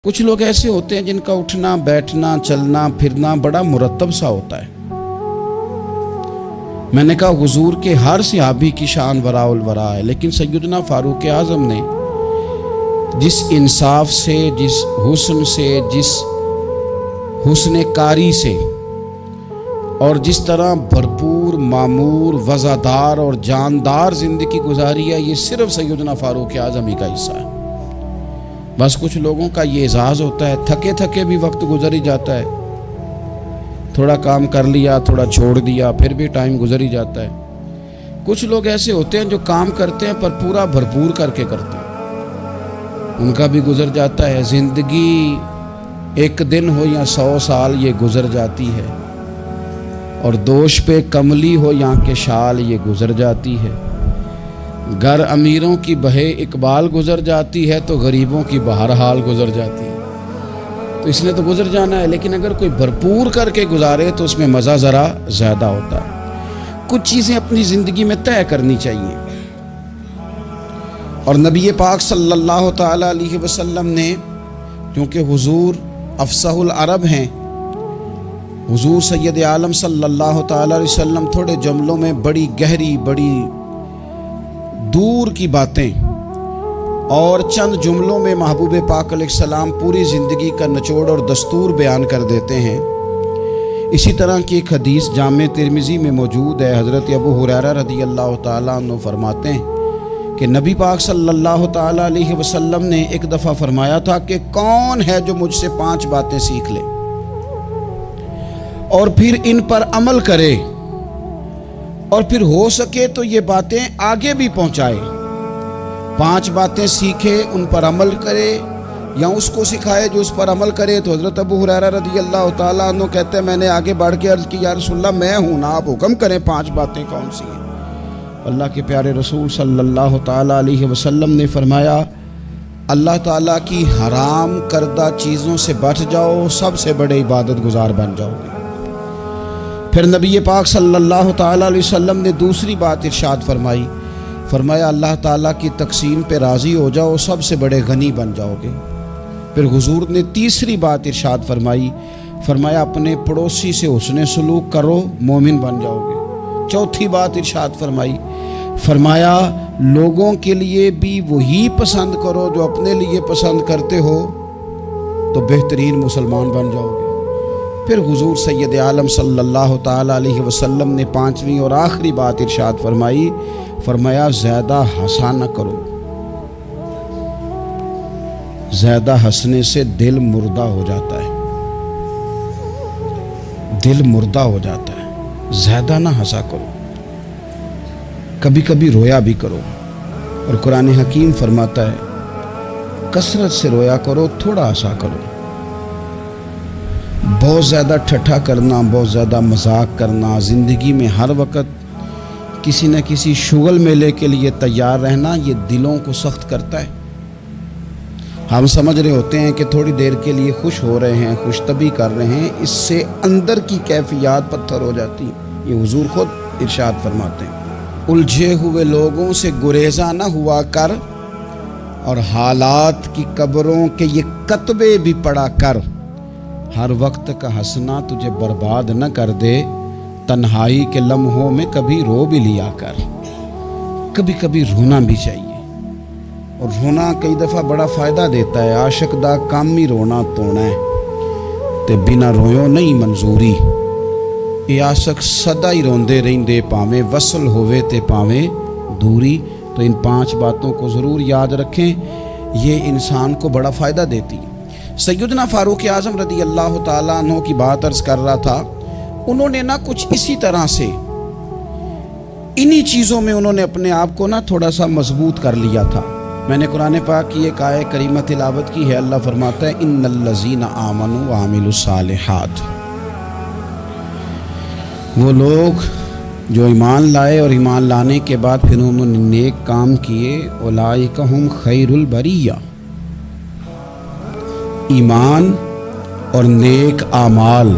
کچھ لوگ ایسے ہوتے ہیں جن کا اٹھنا بیٹھنا چلنا پھرنا بڑا مرتب سا ہوتا ہے۔ میں نے کہا حضور کے ہر صحابی کی شان وراء الورا ہے، لیکن سیدنا فاروق اعظم نے جس انصاف سے، جس حسن سے، جس حسن کاری سے اور جس طرح بھرپور معمور وزادار اور جاندار زندگی گزاری ہے، یہ صرف سیدنا فاروق اعظم ہی کا حصہ ہے۔ بس کچھ لوگوں کا یہ اعزاز ہوتا ہے، تھکے تھکے بھی وقت گزر ہی جاتا ہے، تھوڑا کام کر لیا تھوڑا چھوڑ دیا پھر بھی ٹائم گزر ہی جاتا ہے۔ کچھ لوگ ایسے ہوتے ہیں جو کام کرتے ہیں پر پورا بھرپور کر کے کرتے ہیں، ان کا بھی گزر جاتا ہے۔ زندگی ایک دن ہو یا 100 سال یہ گزر جاتی ہے، اور دوش پہ کملی ہو یا کہ شال یہ گزر جاتی ہے۔ گر امیروں کی بہے اقبال گزر جاتی ہے تو غریبوں کی بہرحال گزر جاتی ہے۔ تو اس نے تو گزر جانا ہے، لیکن اگر کوئی بھرپور کر کے گزارے تو اس میں مزہ ذرا زیادہ ہوتا ہے۔ کچھ چیزیں اپنی زندگی میں طے کرنی چاہیے، اور نبی پاک صلی اللہ تعالیٰ علیہ وسلم نے، کیونکہ حضور افصح العرب ہیں، حضور سید عالم صلی اللہ تعالیٰ علیہ وسلم تھوڑے جملوں میں بڑی گہری بڑی دور کی باتیں اور چند جملوں میں محبوب پاک علیہ السلام پوری زندگی کا نچوڑ اور دستور بیان کر دیتے ہیں۔ اسی طرح کی ایک حدیث جامع ترمذی میں موجود ہے۔ حضرت ابو ہریرہ رضی اللہ تعالیٰ عنہ فرماتے ہیں کہ نبی پاک صلی اللہ تعالیٰ علیہ وسلم نے ایک دفعہ فرمایا تھا کہ کون ہے جو مجھ سے 5 باتیں سیکھ لے اور پھر ان پر عمل کرے، اور پھر ہو سکے تو یہ باتیں آگے بھی پہنچائے۔ 5 باتیں سیکھے، ان پر عمل کرے، یا اس کو سکھائے جو اس پر عمل کرے۔ تو حضرت ابو ہریرہ رضی اللہ تعالیٰ عنہ کہتے ہیں میں نے آگے بڑھ کے عرض کی یا رسول اللہ میں ہوں نا، آپ حکم کریں 5 باتیں کون سی ہیں؟ اللہ کے پیارے رسول صلی اللہ تعالیٰ علیہ وسلم نے فرمایا اللہ تعالیٰ کی حرام کردہ چیزوں سے بچ جاؤ، سب سے بڑے عبادت گزار بن جاؤ گے۔ پھر نبی پاک صلی اللہ تعالیٰ علیہ وسلم نے دوسری بات ارشاد فرمایا اللہ تعالیٰ کی تقسیم پہ راضی ہو جاؤ، سب سے بڑے غنی بن جاؤ گے۔ پھر حضور نے تیسری بات ارشاد فرمایا اپنے پڑوسی سے حسن سلوک کرو، مومن بن جاؤ گے۔ چوتھی بات ارشاد فرمایا لوگوں کے لیے بھی وہی پسند کرو جو اپنے لیے پسند کرتے ہو، تو بہترین مسلمان بن جاؤ گے۔ پھر حضور سید عالم صلی اللہ تعالیٰ علیہ وسلم نے 5ویں اور آخری بات ارشاد فرمایا زیادہ ہنسا نہ کرو، زیادہ ہنسنے سے دل مردہ ہو جاتا ہے، دل مردہ ہو جاتا ہے۔ زیادہ نہ ہنسا کرو، کبھی کبھی رویا بھی کرو، اور قرآن حکیم فرماتا ہے کثرت سے رویا کرو، تھوڑا ہنسا کرو۔ بہت زیادہ ٹھٹھا کرنا، بہت زیادہ مذاق کرنا، زندگی میں ہر وقت کسی نہ کسی شغل میلے کے لیے تیار رہنا، یہ دلوں کو سخت کرتا ہے۔ ہم سمجھ رہے ہوتے ہیں کہ تھوڑی دیر کے لیے خوش ہو رہے ہیں، خوش طبی کر رہے ہیں، اس سے اندر کی کیفیات پتھر ہو جاتی ہیں۔ یہ حضور خود ارشاد فرماتے ہیں الجھے ہوئے لوگوں سے گریزاں نہ ہوا کر، اور حالات کی قبروں کے یہ کتبے بھی پڑھا کر۔ ہر وقت کا ہنسنا تجھے برباد نہ کر دے، تنہائی کے لمحوں میں کبھی رو بھی لیا کر۔ کبھی کبھی رونا بھی چاہیے، اور رونا کئی دفعہ بڑا فائدہ دیتا ہے۔ عاشق دا کامی رونا تونا ہے تے بنا رویوں نہیں منظوری، اے عاشق سدا ہی روندے رہندے پاویں وصل ہوئے تے پاویں دوری۔ تو ان 5 باتوں کو ضرور یاد رکھیں، یہ انسان کو بڑا فائدہ دیتی ہے۔ سیدنا فاروق اعظم رضی اللہ تعالیٰ عنہ کی بات عرض کر رہا تھا، انہوں نے کچھ اسی طرح سے انہی چیزوں میں انہوں نے اپنے آپ کو تھوڑا سا مضبوط کر لیا تھا۔ میں نے قرآن پاک کی ایک آیت کریمہ تلاوت کی ہے۔ اللہ فرماتا ہے ان الذین آمنوا وعملوا الصالحات، وہ لوگ جو ایمان لائے اور ایمان لانے کے بعد پھر انہوں نے نیک کام کیے، اولئک ھم خیر البریہ۔ ایمان اور نیک اعمال،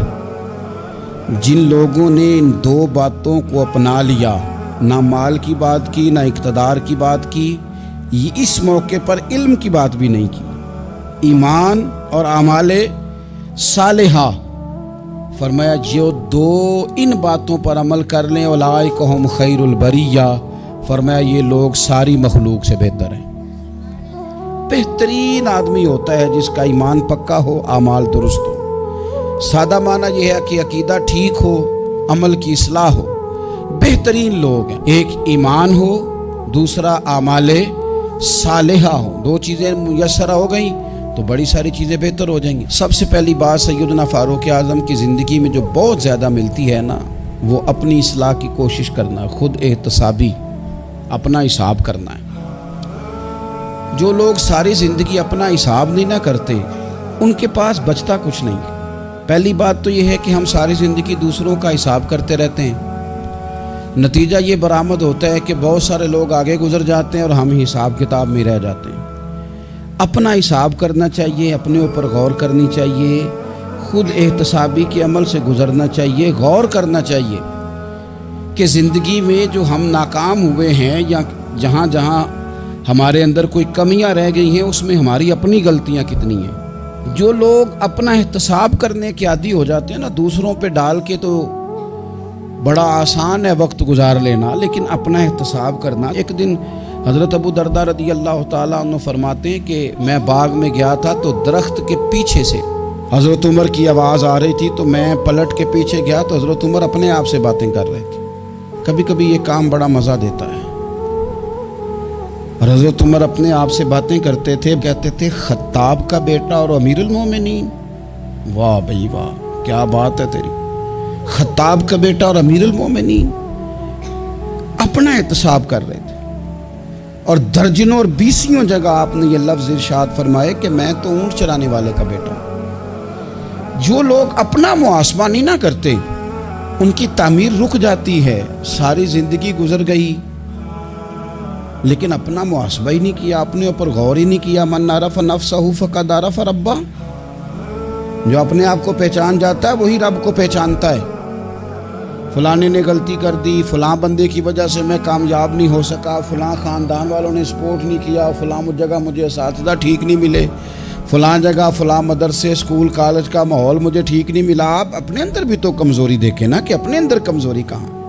جن لوگوں نے ان 2 باتوں کو اپنا لیا، نہ مال کی بات کی نہ اقتدار کی بات کی، یہ اس موقع پر علم کی بات بھی نہیں کی، ایمان اور اعمال صالحہ، فرمایا جو دو ان باتوں پر عمل کر لیں اولئک ہم خیر البریہ، فرمایا یہ لوگ ساری مخلوق سے بہتر ہیں۔ بہترین آدمی ہوتا ہے جس کا ایمان پکا ہو، اعمال درست ہو۔ سادہ معنی یہ ہے کہ عقیدہ ٹھیک ہو، عمل کی اصلاح ہو۔ بہترین لوگ ہیں، ایک ایمان ہو، دوسرا اعمال صالحہ ہو۔ دو چیزیں میسر ہو گئیں تو بڑی ساری چیزیں بہتر ہو جائیں گی۔ سب سے پہلی بات سیدنا فاروق اعظم کی زندگی میں جو بہت زیادہ ملتی ہے نا، وہ اپنی اصلاح کی کوشش کرنا، خود احتسابی، اپنا حساب کرنا ہے۔ جو لوگ ساری زندگی اپنا حساب نہیں نہ کرتے، ان کے پاس بچتا کچھ نہیں۔ پہلی بات تو یہ ہے کہ ہم ساری زندگی دوسروں کا حساب کرتے رہتے ہیں، نتیجہ یہ برآمد ہوتا ہے کہ بہت سارے لوگ آگے گزر جاتے ہیں اور ہم حساب کتاب میں رہ جاتے ہیں۔ اپنا حساب کرنا چاہیے، اپنے اوپر غور کرنی چاہیے، خود احتسابی کے عمل سے گزرنا چاہیے، غور کرنا چاہیے کہ زندگی میں جو ہم ناکام ہوئے ہیں یا جہاں جہاں ہمارے اندر کوئی کمیاں رہ گئی ہیں اس میں ہماری اپنی غلطیاں کتنی ہیں۔ جو لوگ اپنا احتساب کرنے کے عادی ہو جاتے ہیں نا، دوسروں پہ ڈال کے تو بڑا آسان ہے وقت گزار لینا، لیکن اپنا احتساب کرنا۔ ایک دن حضرت ابو درداء رضی اللہ تعالیٰ عنہ فرماتے ہیں کہ میں باغ میں گیا تھا تو درخت کے پیچھے سے حضرت عمر کی آواز آ رہی تھی، تو میں پلٹ کے پیچھے گیا تو حضرت عمر اپنے آپ سے باتیں کر رہے تھے۔ کبھی کبھی یہ کام بڑا مزہ دیتا ہے، اور حضرت عمر اپنے آپ سے باتیں کرتے تھے، کہتے تھے خطاب کا بیٹا اور امیر المومنین۔ واہ بھائی واہ، کیا بات ہے تیری، خطاب کا بیٹا اور امیر المومنین۔ اپنا احتساب کر رہے تھے، اور درجنوں اور بیسیوں جگہ آپ نے یہ لفظ ارشاد فرمائے کہ میں تو اونٹ چرانے والے کا بیٹا ہوں۔ جو لوگ اپنا محاسبہ نہیں نہ کرتے ان کی تعمیر رک جاتی ہے۔ ساری زندگی گزر گئی لیکن اپنا محاسبہ ہی نہیں کیا، اپنے اوپر غور ہی نہیں کیا۔ من عرف نفسہ فقد عرف ربہ، جو اپنے آپ کو پہچان جاتا ہے وہی رب کو پہچانتا ہے۔ فلانے نے غلطی کر دی، فلاں بندے کی وجہ سے میں کامیاب نہیں ہو سکا، فلاں خاندان والوں نے سپورٹ نہیں کیا، فلاں جگہ مجھے اساتذہ ٹھیک نہیں ملے، فلاں جگہ فلاں مدرسے اسکول کالج کا ماحول مجھے ٹھیک نہیں ملا۔ آپ اپنے اندر بھی تو کمزوری دیکھیں نا کہ اپنے اندر کمزوری کہاں۔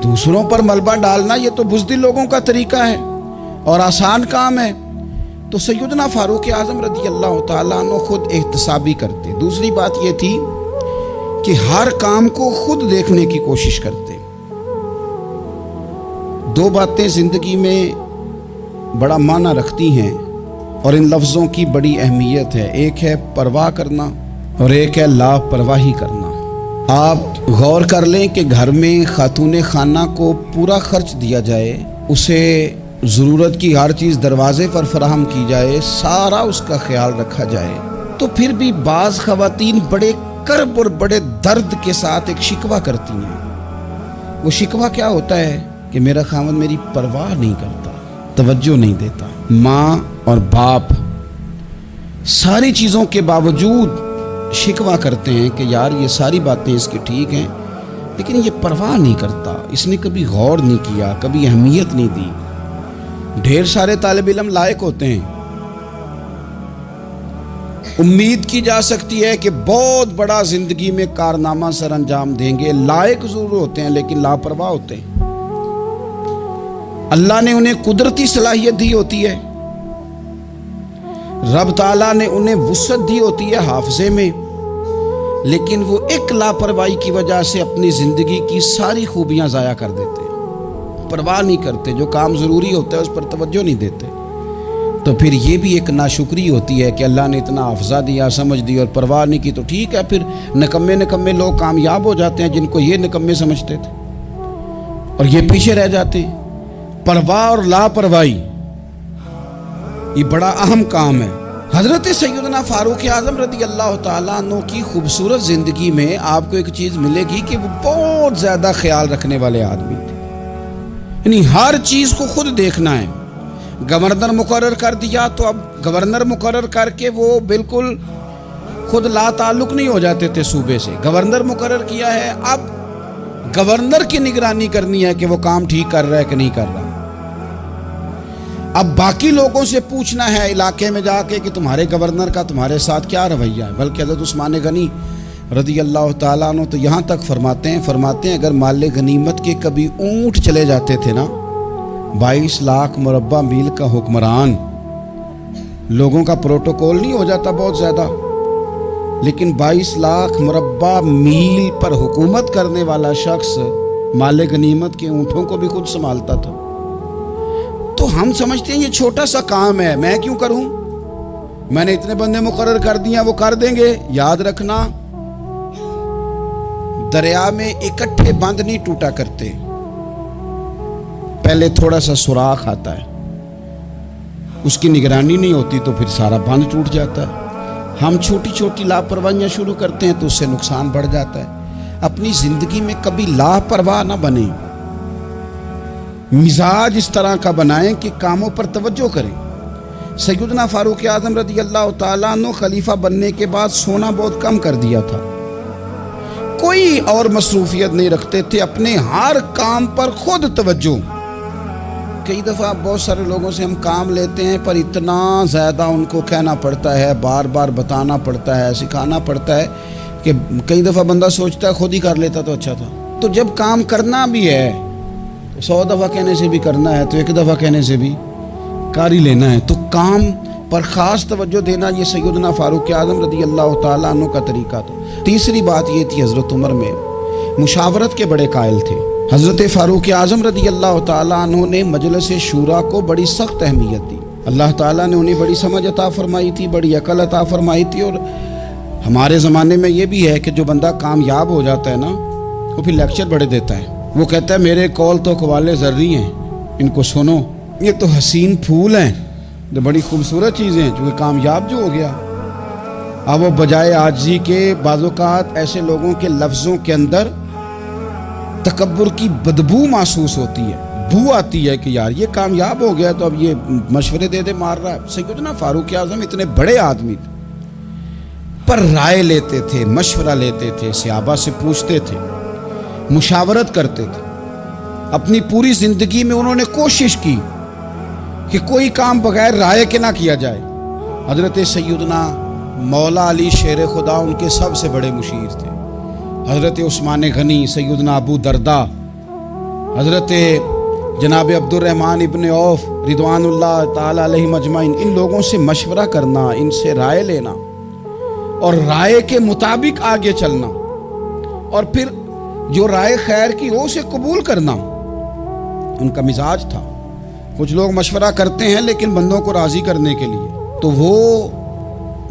دوسروں پر ملبہ ڈالنا یہ تو بزدل لوگوں کا طریقہ ہے اور آسان کام ہے۔ تو سیدنا فاروق اعظم رضی اللہ تعالیٰ عنہ خود احتسابی کرتے۔ دوسری بات یہ تھی کہ ہر کام کو خود دیکھنے کی کوشش کرتے۔ دو باتیں زندگی میں بڑا معنی رکھتی ہیں اور ان لفظوں کی بڑی اہمیت ہے، ایک ہے پرواہ کرنا اور ایک ہے لاپرواہی کرنا۔ آپ غور کر لیں کہ گھر میں خاتون خانہ کو پورا خرچ دیا جائے، اسے ضرورت کی ہر چیز دروازے پر فراہم کی جائے، سارا اس کا خیال رکھا جائے، تو پھر بھی بعض خواتین بڑے کرب اور بڑے درد کے ساتھ ایک شکوہ کرتی ہیں۔ وہ شکوہ کیا ہوتا ہے کہ میرا خاوند میری پرواہ نہیں کرتا، توجہ نہیں دیتا۔ ماں اور باپ ساری چیزوں کے باوجود شکوہ کرتے ہیں کہ یار یہ ساری باتیں اس کی ٹھیک ہیں لیکن یہ پرواہ نہیں کرتا، اس نے کبھی غور نہیں کیا، کبھی اہمیت نہیں دی۔ ڈھیر سارے طالب علم لائق ہوتے ہیں، امید کی جا سکتی ہے کہ بہت بڑا زندگی میں کارنامہ سر انجام دیں گے، لائق ضرور ہوتے ہیں لیکن لاپرواہ ہوتے ہیں۔ اللہ نے انہیں قدرتی صلاحیت دی ہوتی ہے، رب تعالیٰ نے انہیں وسعت دی ہوتی ہے حافظے میں، لیکن وہ ایک لاپرواہی کی وجہ سے اپنی زندگی کی ساری خوبیاں ضائع کر دیتے ہیں، پرواہ نہیں کرتے، جو کام ضروری ہوتا ہے اس پر توجہ نہیں دیتے۔ تو پھر یہ بھی ایک ناشکری ہوتی ہے کہ اللہ نے اتنا حافظہ دیا، سمجھ دی اور پرواہ نہیں کی، تو ٹھیک ہے پھر نکمے لوگ کامیاب ہو جاتے ہیں جن کو یہ نکمے سمجھتے تھے، اور یہ پیچھے رہ جاتے ہیں۔ پرواہ اور لاپرواہی یہ بڑا اہم کام ہے۔ حضرت سیدنا فاروق اعظم رضی اللہ تعالیٰ عنہ کی خوبصورت زندگی میں آپ کو ایک چیز ملے گی کہ وہ بہت زیادہ خیال رکھنے والے آدمی تھے، یعنی ہر چیز کو خود دیکھنا ہے۔ گورنر مقرر کر دیا تو اب گورنر مقرر کر کے وہ بالکل خود لا تعلق نہیں ہو جاتے تھے صوبے سے۔ گورنر مقرر کیا ہے، اب گورنر کی نگرانی کرنی ہے کہ وہ کام ٹھیک کر رہا ہے کہ نہیں کر رہا۔ اب باقی لوگوں سے پوچھنا ہے علاقے میں جا کے کہ تمہارے گورنر کا تمہارے ساتھ کیا رویہ ہے. بلکہ حضرت عثمان غنی رضی اللہ تعالیٰ عنہ تو یہاں تک فرماتے ہیں اگر مال غنیمت کے کبھی اونٹ چلے جاتے تھے نا، 22 لاکھ مربع میل کا حکمران، لوگوں کا پروٹوکول نہیں ہو جاتا بہت زیادہ، لیکن 22 لاکھ مربع میل پر حکومت کرنے والا شخص مال غنیمت کے اونٹوں کو بھی خود سنبھالتا تھا. تو ہم سمجھتے ہیں یہ چھوٹا سا کام ہے، میں کیوں کروں، میں نے اتنے بندے مقرر کر دیا وہ کر دیں گے. یاد رکھنا، دریا میں اکٹھے بند نہیں ٹوٹا کرتے، پہلے تھوڑا سا سوراخ آتا ہے، اس کی نگرانی نہیں ہوتی تو پھر سارا بند ٹوٹ جاتا ہے. ہم چھوٹی چھوٹی لاپرواہیاں شروع کرتے ہیں تو اس سے نقصان بڑھ جاتا ہے. اپنی زندگی میں کبھی لاپرواہ نہ بنیں، مزاج اس طرح کا بنائیں کہ کاموں پر توجہ کریں. سیدنا فاروق اعظم رضی اللہ تعالیٰ عنہ خلیفہ بننے کے بعد سونا بہت کم کر دیا تھا، کوئی اور مصروفیت نہیں رکھتے تھے، اپنے ہر کام پر خود توجہ. کئی دفعہ بہت سارے لوگوں سے ہم کام لیتے ہیں پر اتنا زیادہ ان کو کہنا پڑتا ہے، بار بار بتانا پڑتا ہے، سکھانا پڑتا ہے کہ کئی دفعہ بندہ سوچتا ہے خود ہی کر لیتا تو اچھا تھا. تو جب کام کرنا بھی ہے تو 100 دفعہ کہنے سے بھی کرنا ہے، تو ایک دفعہ کہنے سے بھی کر ہی لینا ہے. تو کام پر خاص توجہ دینا یہ سیدنا فاروق اعظم رضی اللہ تعالیٰ عنہ کا طریقہ تھا. تیسری بات یہ تھی، حضرت عمر میں مشاورت کے بڑے قائل تھے. حضرت فاروق اعظم رضی اللہ تعالیٰ عنہ نے مجلس شورا کو بڑی سخت اہمیت دی. اللہ تعالیٰ نے انہیں بڑی سمجھ عطا فرمائی تھی، بڑی عقل عطا فرمائی تھی. اور ہمارے زمانے میں یہ بھی ہے کہ جو بندہ کامیاب ہو جاتا ہے نا، وہ پھر لیکچر بڑے دیتا ہے. وہ کہتا ہے میرے قول تو قوال زرعی ہیں، ان کو سنو، یہ تو حسین پھول ہیں، جو بڑی خوبصورت چیزیں ہیں، جو کامیاب جو ہو گیا. اب وہ بجائے عاجزی کے بعض اوقات ایسے لوگوں کے لفظوں کے اندر تکبر کی بدبو محسوس ہوتی ہے، بو آتی ہے کہ یار یہ کامیاب ہو گیا تو اب یہ مشورے دے مار رہا ہے. سیدنا فاروق اعظم اتنے بڑے آدمی تھے پر رائے لیتے تھے، مشورہ لیتے تھے، صحابہ سے پوچھتے تھے، مشاورت کرتے تھے. اپنی پوری زندگی میں انہوں نے کوشش کی کہ کوئی کام بغیر رائے کے نہ کیا جائے. حضرت سیدنا مولا علی شیر خدا ان کے سب سے بڑے مشیر تھے. حضرت عثمان غنی، سیدنا ابو درداء، حضرت جناب عبد الرحمن ابن عوف رضوان اللہ تعالی علیہ مجمعین، ان لوگوں سے مشورہ کرنا، ان سے رائے لینا اور رائے کے مطابق آگے چلنا، اور پھر جو رائے خیر کی ہو اسے قبول کرنا ان کا مزاج تھا. کچھ لوگ مشورہ کرتے ہیں لیکن بندوں کو راضی کرنے کے لیے، تو وہ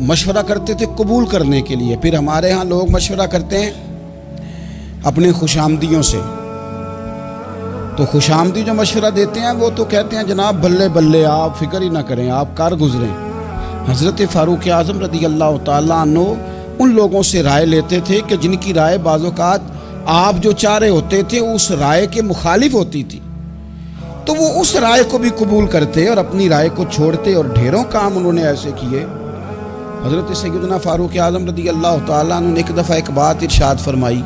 مشورہ کرتے تھے قبول کرنے کے لیے. پھر ہمارے ہاں لوگ مشورہ کرتے ہیں اپنے خوشامدیوں سے، تو خوشامدی جو مشورہ دیتے ہیں وہ تو کہتے ہیں جناب بلے بلے، آپ فکر ہی نہ کریں، آپ کار گزریں. حضرت فاروق اعظم رضی اللہ تعالیٰ عنہ ان لوگوں سے رائے لیتے تھے کہ جن کی رائے بعض اوقات آپ جو چاہ رہے ہوتے تھے اس رائے کے مخالف ہوتی تھی، تو وہ اس رائے کو بھی قبول کرتے اور اپنی رائے کو چھوڑتے. اور ڈھیروں کام انہوں نے ایسے کیے. حضرت سیدنا فاروق اعظم رضی اللہ تعالیٰ عنہ نے ایک دفعہ ایک بات ارشاد فرمائی،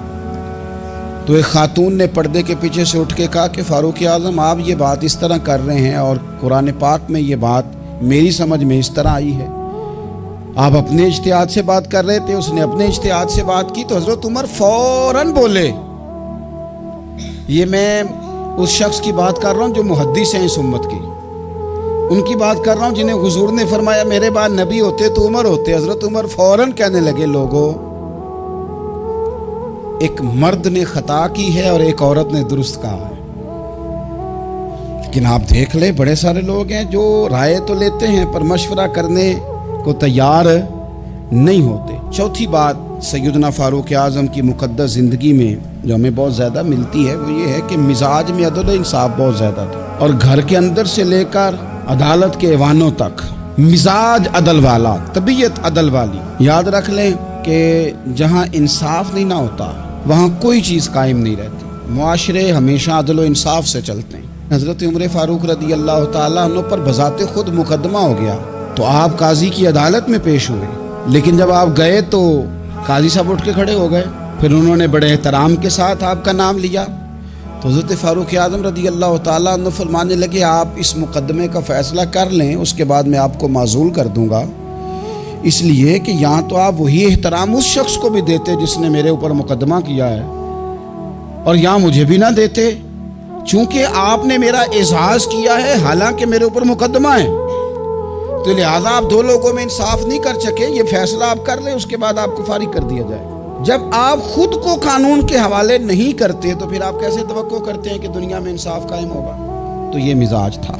تو ایک خاتون نے پردے کے پیچھے سے اٹھ کے کہا کہ فاروق اعظم آپ یہ بات اس طرح کر رہے ہیں اور قرآن پاک میں یہ بات میری سمجھ میں اس طرح آئی ہے. آپ اپنے اجتہاد سے بات کر رہے تھے، اس نے اپنے اجتہاد سے بات کی. تو حضرت عمر فوراً بولے، یہ میں اس شخص کی بات کر رہا ہوں جو محدث ہیں اس امت کی، ان کی بات کر رہا ہوں جنہیں حضور نے فرمایا میرے بعد نبی ہوتے تو عمر ہوتے. حضرت عمر فوراً کہنے لگے لوگوں، ایک مرد نے خطا کی ہے اور ایک عورت نے درست کہا ہے. لیکن آپ دیکھ لیں بڑے سارے لوگ ہیں جو رائے تو لیتے ہیں پر مشورہ کرنے کو تیار نہیں ہوتے. چوتھی بات سیدنا فاروق اعظم کی مقدس زندگی میں جو ہمیں بہت زیادہ ملتی ہے وہ یہ ہے کہ مزاج میں عدل و انصاف بہت زیادہ تھا، اور گھر کے اندر سے لے کر عدالت کے ایوانوں تک مزاج عدل والا، طبیعت عدل والی. یاد رکھ لیں کہ جہاں انصاف نہیں نہ ہوتا وہاں کوئی چیز قائم نہیں رہتی. معاشرے ہمیشہ عدل و انصاف سے چلتے ہیں. حضرت عمر فاروق رضی اللہ تعالیٰ عنہ پر بذات خود مقدمہ ہو گیا تو آپ قاضی کی عدالت میں پیش ہوئے، لیکن جب آپ گئے تو قاضی صاحب اٹھ کے کھڑے ہو گئے. پھر انہوں نے بڑے احترام کے ساتھ آپ کا نام لیا تو حضرت فاروق اعظم رضی اللہ تعالیٰ عنہ فرمانے لگے آپ اس مقدمے کا فیصلہ کر لیں، اس کے بعد میں آپ کو معزول کر دوں گا، اس لیے کہ یہاں تو آپ وہی احترام اس شخص کو بھی دیتے جس نے میرے اوپر مقدمہ کیا ہے، اور یہاں مجھے بھی نہ دیتے، چونکہ آپ نے میرا اعزاز کیا ہے حالانکہ میرے اوپر مقدمہ ہے، تو لہٰذا آپ دو لوگوں میں انصاف نہیں کر سکے، یہ فیصلہ آپ کر لیں، اس کے بعد آپ کو فارغ کر دیا جائے۔ جب آپ خود کو قانون کے حوالے نہیں کرتے تو پھر آپ کیسے توقع کرتے ہیں کہ دنیا میں انصاف قائم ہوگا؟ تو یہ مزاج تھا۔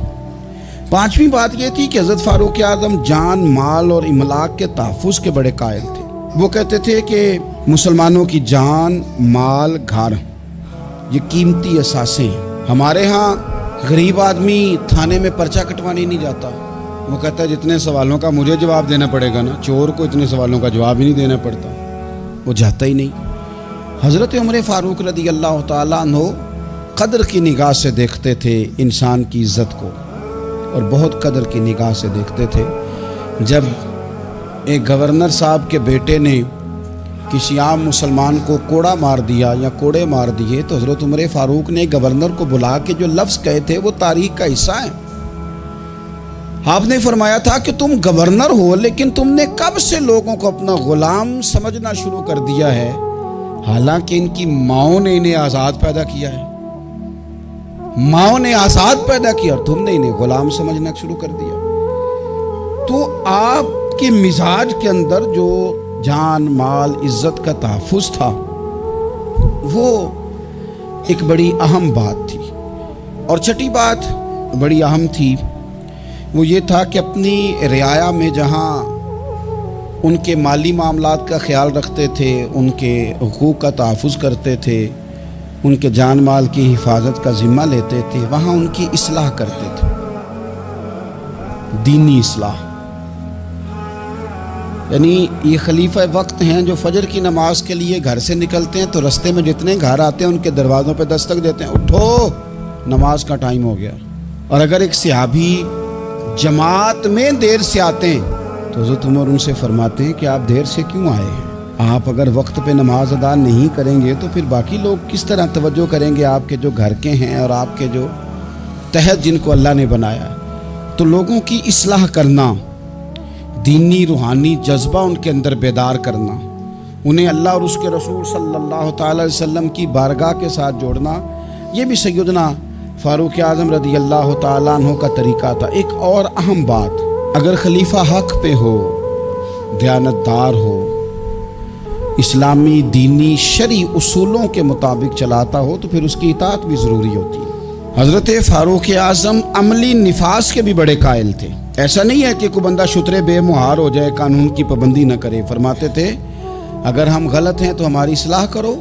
پانچویں بات یہ تھی کہ حضرت فاروق اعظم جان، مال اور املاک کے تحفظ کے بڑے قائل تھے۔ وہ کہتے تھے کہ مسلمانوں کی جان، مال، گھر یہ قیمتی اثاثے ہیں۔ ہمارے ہاں غریب آدمی تھانے میں پرچہ کٹوانے نہیں جاتا، وہ کہتا ہے جتنے سوالوں کا مجھے جواب دینا پڑے گا نا، چور کو اتنے سوالوں کا جواب ہی نہیں دینا پڑتا، وہ جاتا ہی نہیں۔ حضرت عمر فاروق رضی اللہ تعالیٰ عنہ قدر کی نگاہ سے دیکھتے تھے انسان کی عزت کو، اور بہت قدر کی نگاہ سے دیکھتے تھے۔ جب ایک گورنر صاحب کے بیٹے نے کسی عام مسلمان کو کوڑا مار دیا یا کوڑے مار دیے تو حضرت عمر فاروق نے گورنر کو بلا کے جو لفظ کہے تھے وہ تاریخ کا حصہ ہیں۔ آپ نے فرمایا تھا کہ تم گورنر ہو لیکن تم نے کب سے لوگوں کو اپنا غلام سمجھنا شروع کر دیا ہے، حالانکہ ان کی ماؤں نے انہیں آزاد پیدا کیا ہے، ماؤں نے آزاد پیدا کیا اور تم نے انہیں غلام سمجھنا شروع کر دیا۔ تو آپ کے مزاج کے اندر جو جان، مال، عزت کا تحفظ تھا وہ ایک بڑی اہم بات تھی۔ اور چھٹی بات بڑی اہم تھی، وہ یہ تھا کہ اپنی رعایا میں جہاں ان کے مالی معاملات کا خیال رکھتے تھے، ان کے حقوق کا تحفظ کرتے تھے، ان کے جان مال کی حفاظت کا ذمہ لیتے تھے، وہاں ان کی اصلاح کرتے تھے، دینی اصلاح۔ یعنی یہ خلیفہ وقت ہیں جو فجر کی نماز کے لیے گھر سے نکلتے ہیں تو رستے میں جتنے گھر آتے ہیں ان کے دروازوں پہ دستک دیتے ہیں، اٹھو نماز کا ٹائم ہو گیا۔ اور اگر ایک صحابی جماعت میں دیر سے آتے ہیں تو حضرت عمر ان سے فرماتے ہیں کہ آپ دیر سے کیوں آئے ہیں؟ آپ اگر وقت پہ نماز ادا نہیں کریں گے تو پھر باقی لوگ کس طرح توجہ کریں گے آپ کے جو گھر کے ہیں اور آپ کے جو تحت جن کو اللہ نے بنایا ہے؟ تو لوگوں کی اصلاح کرنا، دینی روحانی جذبہ ان کے اندر بیدار کرنا، انہیں اللہ اور اس کے رسول صلی اللہ تعالی علیہ وسلم کی بارگاہ کے ساتھ جوڑنا، یہ بھی سیدنا فاروق اعظم رضی اللہ تعالیٰ عنہ کا طریقہ تھا۔ ایک اور اہم بات، اگر خلیفہ حق پہ ہو، دیانتدار ہو، اسلامی دینی شرعی اصولوں کے مطابق چلاتا ہو تو پھر اس کی اطاعت بھی ضروری ہوتی ہے۔ حضرت فاروق اعظم عملی نفاذ کے بھی بڑے قائل تھے۔ ایسا نہیں ہے کہ کوئی بندہ شترے بے مہار ہو جائے، قانون کی پابندی نہ کرے۔ فرماتے تھے اگر ہم غلط ہیں تو ہماری اصلاح کرو،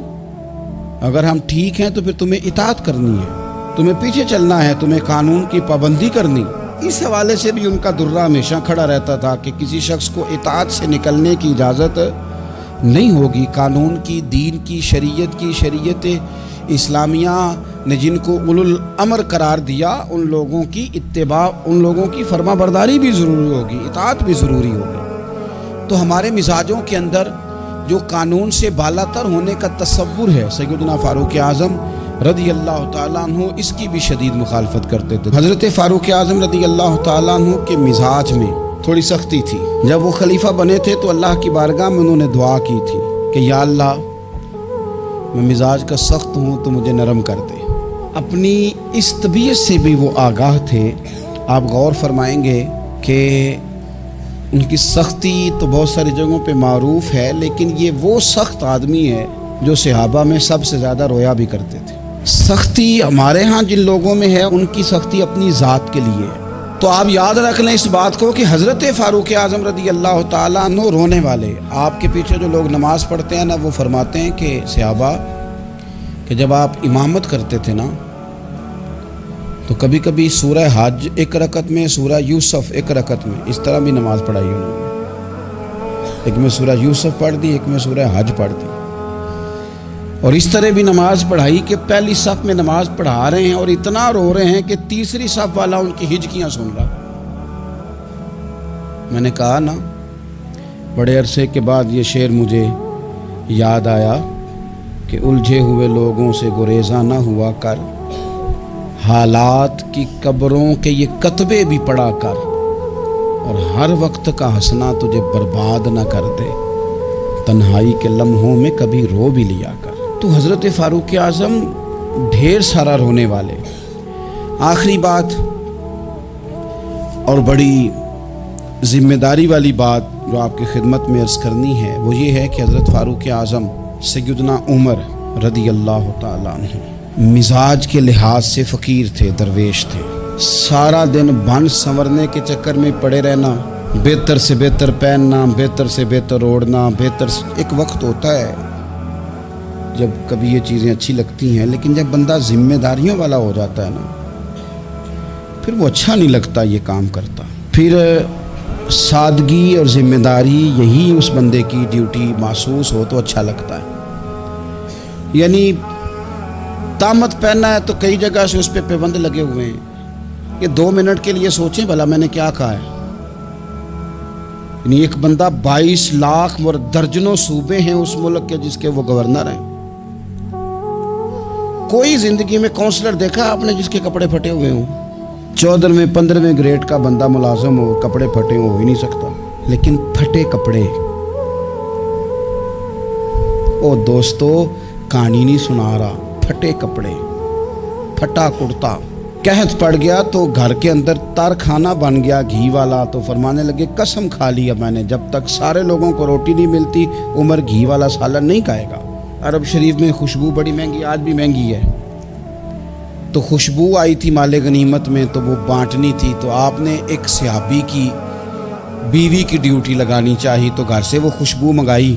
اگر ہم ٹھیک ہیں تو پھر تمہیں اطاعت کرنی ہے، تمہیں پیچھے چلنا ہے، تمہیں قانون کی پابندی کرنی۔ اس حوالے سے بھی ان کا درہ ہمیشہ کھڑا رہتا تھا کہ کسی شخص کو اطاعت سے نکلنے کی اجازت نہیں ہوگی۔ قانون کی، دین کی، شریعت اسلامیہ نے جن کو اولو الامر قرار دیا، ان لوگوں کی اتباع، ان لوگوں کی فرما برداری بھی ضروری ہوگی، اطاعت بھی ضروری ہوگی۔ تو ہمارے مزاجوں کے اندر جو قانون سے بالا تر ہونے کا تصور ہے، سیدنا فاروق اعظم رضی اللہ تعالیٰ عنہ اس کی بھی شدید مخالفت کرتے تھے۔ حضرت فاروق اعظم رضی اللہ تعالیٰ عنہ کے مزاج میں تھوڑی سختی تھی۔ جب وہ خلیفہ بنے تھے تو اللہ کی بارگاہ میں انہوں نے دعا کی تھی کہ یا اللہ میں مزاج کا سخت ہوں تو مجھے نرم کر دے۔ اپنی اس طبیعت سے بھی وہ آگاہ تھے۔ آپ غور فرمائیں گے کہ ان کی سختی تو بہت ساری جگہوں پہ معروف ہے، لیکن یہ وہ سخت آدمی ہے جو صحابہ میں سب سے زیادہ رویا بھی کرتے تھے۔ سختی ہمارے ہاں جن لوگوں میں ہے ان کی سختی اپنی ذات کے لیے ہے۔ تو آپ یاد رکھ لیں اس بات کو کہ حضرت فاروق اعظم رضی اللہ تعالیٰ عنہ رونے والے، آپ کے پیچھے جو لوگ نماز پڑھتے ہیں نا، وہ فرماتے ہیں کہ صحابہ کہ جب آپ امامت کرتے تھے نا تو کبھی کبھی سورہ حج ایک رکعت میں، سورہ یوسف ایک رکعت میں، اس طرح بھی نماز پڑھائی انہوں نے۔ ایک میں سورہ یوسف پڑھ دی، ایک میں سورہ حج پڑھ دی، اور اس طرح بھی نماز پڑھائی کہ پہلی صف میں نماز پڑھا رہے ہیں اور اتنا رو رہے ہیں کہ تیسری صف والا ان کی ہجکیاں سن رہا۔ میں نے کہا نا، بڑے عرصے کے بعد یہ شعر مجھے یاد آیا کہ الجھے ہوئے لوگوں سے گریزاں نہ ہوا کر، حالات کی قبروں کے یہ کتبے بھی پڑھا کر، اور ہر وقت کا ہنسنا تجھے برباد نہ کر دے، تنہائی کے لمحوں میں کبھی رو بھی لیا کر۔ تو حضرت فاروق اعظم ڈھیر سارا رونے والے۔ آخری بات اور بڑی ذمہ داری والی بات جو آپ کی خدمت میں عرض کرنی ہے وہ یہ ہے کہ حضرت فاروق اعظم سیدنا عمر رضی اللہ تعالیٰ عنہ مزاج کے لحاظ سے فقیر تھے، درویش تھے۔ سارا دن بن سنورنے کے چکر میں پڑے رہنا، بہتر سے بہتر پہننا، بہتر سے بہتر اوڑھنا، ایک وقت ہوتا ہے جب کبھی یہ چیزیں اچھی لگتی ہیں، لیکن جب بندہ ذمہ داریوں والا ہو جاتا ہے نا، پھر وہ اچھا نہیں لگتا یہ کام کرتا۔ پھر سادگی اور ذمہ داری یہی اس بندے کی ڈیوٹی محسوس ہو تو اچھا لگتا ہے۔ یعنی طامت پہننا ہے تو کئی جگہ سے اس پہ پابند لگے ہوئے ہیں کہ 2 منٹ کے لیے سوچیں بھلا میں نے کیا کہا ہے۔ یعنی ایک بندہ 22 لاکھ اور درجنوں صوبے ہیں اس ملک کے جس کے وہ گورنر ہیں۔ کوئی زندگی میں کونسلر دیکھا آپ نے جس کے کپڑے پھٹے ہوئے ہوں؟ 14ویں 15ویں گریڈ کا بندہ ملازم ہو، کپڑے پھٹے ہو ہی نہیں سکتا۔ لیکن پھٹے کپڑے، او دوستو کہانی نہیں سنا رہا، پھٹے کپڑے، پھٹا کرتا، قحط پڑ گیا تو گھر کے اندر تر کھانا بن گیا گھی والا، تو فرمانے لگے قسم کھا لیا میں نے، جب تک سارے لوگوں کو روٹی نہیں ملتی عمر گھی والا سالن نہیں کھائے گا۔ عرب شریف میں خوشبو بڑی مہنگی، آج بھی مہنگی ہے، تو خوشبو آئی تھی مال غنیمت میں تو وہ بانٹنی تھی، تو آپ نے ایک صحابی کی بیوی کی ڈیوٹی لگانی چاہی تو گھر سے وہ خوشبو منگائی۔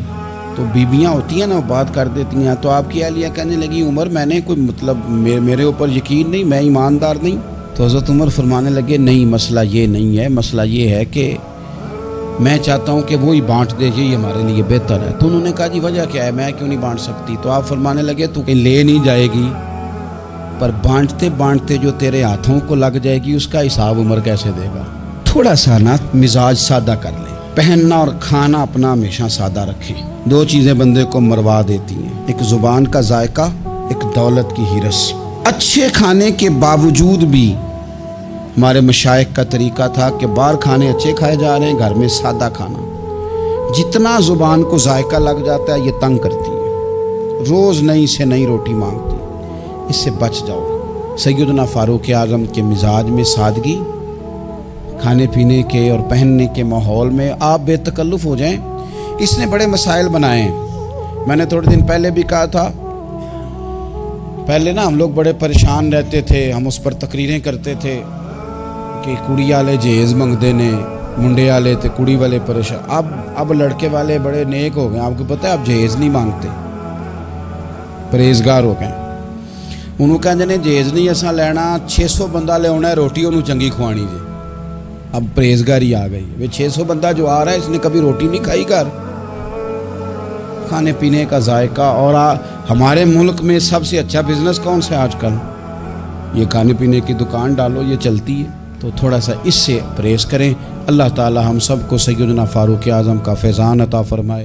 تو بیویاں ہوتی ہیں نا، وہ بات کر دیتی ہیں، تو آپ کی اہلیہ کہنے لگی عمر میں نے کوئی مطلب میرے اوپر یقین نہیں، میں ایماندار نہیں۔ تو حضرت عمر فرمانے لگے نہیں، مسئلہ یہ نہیں ہے، مسئلہ یہ ہے کہ میں چاہتا ہوں کہ وہی بانٹ دے، یہ ہمارے لیے بہتر ہے۔ تو انہوں نے کہا جی وجہ کیا ہے، میں کیوں نہیں بانٹ سکتی؟ تو آپ فرمانے لگے تو کہیں لے نہیں جائے گی، پر بانٹتے بانٹتے جو تیرے ہاتھوں کو لگ جائے گی اس کا حساب عمر کیسے دے گا؟ تھوڑا سا نا مزاج سادہ کر لیں، پہننا اور کھانا اپنا ہمیشہ سادہ رکھیں۔ 2 چیزیں بندے کو مروا دیتی ہیں، ایک زبان کا ذائقہ، ایک دولت کی ہرس۔ اچھے کھانے کے باوجود بھی ہمارے مشائخ کا طریقہ تھا کہ باہر کھانے اچھے کھائے جا رہے ہیں، گھر میں سادہ کھانا۔ جتنا زبان کو ذائقہ لگ جاتا ہے یہ تنگ کرتی ہے، روز نئی سے نئی روٹی مانگتی، اس سے بچ جاؤ۔ سیدنا فاروق اعظم کے مزاج میں سادگی، کھانے پینے کے اور پہننے کے ماحول میں آپ بے تکلف ہو جائیں۔ اس نے بڑے مسائل بنائے ہیں۔ میں نے تھوڑے دن پہلے بھی کہا تھا، پہلے نا ہم لوگ بڑے پریشان رہتے تھے، ہم اس پر تقریریں کرتے تھے کہ کڑی والے جہیز منگتے نے، منڈے والے تے کڑی والے پریشان۔ اب لڑکے والے بڑے نیک ہو گئے، آپ کو پتہ ہے اب جہیز نہیں مانگتے، پرہیزگار ہو گئے۔ انہوں کہتے ہیں جہیز نہیں اساں لینا، 600 بندہ لے آنا ہے، روٹی انہوں چنگی کھوانی جی۔ اب پرہیزگاری آ گئی، 600 بندہ جو آ رہا ہے اس نے کبھی روٹی نہیں کھائی گھر۔ کھانے پینے کا ذائقہ، اور ہمارے ملک میں سب سے اچھا بزنس کون سا آج کل؟ یہ کھانے پینے کی دکان ڈالو، یہ چلتی ہے۔ تو تھوڑا سا اس سے پرہیز کریں۔ اللہ تعالی ہم سب کو سیدنا فاروق اعظم کا فیضان عطا فرمائے۔